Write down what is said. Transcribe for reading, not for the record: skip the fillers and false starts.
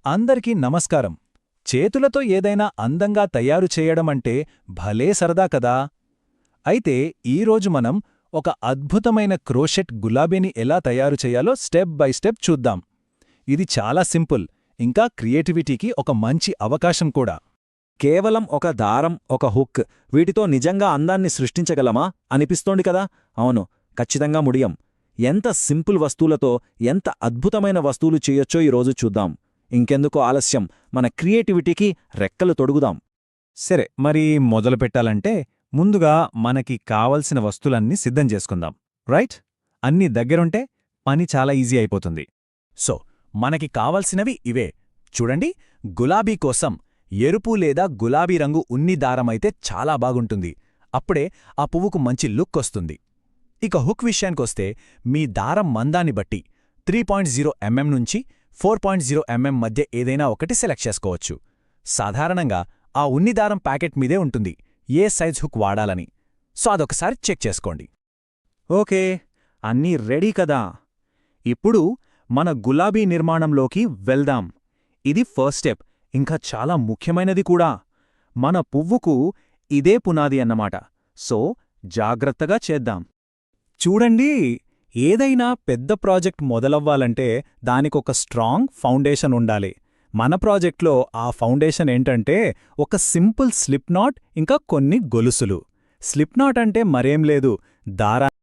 అందరికీ నమస్కారం. చేతులతో ఏదైనా అందంగా తయారు చేయడమంటే భలే సరదా కదా. అయితే ఈరోజు మనం ఒక అద్భుతమైన క్రోషెట్ గులాబీని ఎలా తయారు చేయాలో స్టెప్ బై స్టెప్ చూద్దాం. ఇది చాలా సింపుల్, ఇంకా క్రియేటివిటీకి ఒక మంచి అవకాశం కూడా. కేవలం ఒక దారం, ఒక హుక్, వీటితో నిజంగా అందాన్ని సృష్టించగలమా అనిపిస్తోంది కదా. అవును, ఖచ్చితంగా ముడియం. ఎంత సింపుల్ వస్తువులతో ఎంత అద్భుతమైన వస్తువులు చేయొచ్చో ఈరోజు చూద్దాం. ఇంకెందుకు ఆలస్యం, మన క్రియేటివిటీకి రెక్కలు తొడుగుదాం. సరే, మరి మొదలు పెట్టాలంటే ముందుగా మనకి కావలసిన వస్తువులన్నీ సిద్ధం చేసుకుందాం. రైట్? అన్నీ దగ్గరుంటే పని చాలా ఈజీ అయిపోతుంది. సో మనకి కావలసినవి ఇవే. చూడండి, గులాబీ కోసం ఎరుపు లేదా గులాబీ రంగు ఉన్ని దారమైతే చాలా బాగుంటుంది. అప్పుడే ఆ పువ్వుకు మంచి లుక్ వస్తుంది. ఇక హుక్ విషయానికొస్తే మీ దారం మందాన్ని బట్టి 3.0 mm నుంచి 4.0 mm మధ్య ఏదైనా ఒకటి సెలెక్ట్ చేసుకోవచ్చు. సాధారణంగా ఆ ఉన్ని దారం ప్యాకెట్ మీదే ఉంటుంది ఏ సైజ్ హుక్ వాడాలని. సో అదొకసారి చెక్ చేసుకోండి. ఓకే, అన్నీ రెడీ కదా. ఇప్పుడు మన గులాబీ నిర్మాణంలోకి వెళ్దాం. ఇది ఫస్ట్ స్టెప్, ఇంకా చాలా ముఖ్యమైనది కూడా. మన పువ్వుకు ఇదే పునాది అన్నమాట. సో జాగ్రత్తగా చేద్దాం. చూడండి, ఏదైనా పెద్ద ప్రాజెక్ట్ మొదలవ్వాలంటే దానికొక స్ట్రాంగ్ ఫౌండేషన్ ఉండాలి. మన ప్రాజెక్ట్లో ఆ ఫౌండేషన్ ఏంటంటే ఒక సింపుల్ స్లిప్ నాట్ ఇంకా కొన్ని గొలుసులు. స్లిప్ నాట్ అంటే మరేం లేదు, దారాన్ని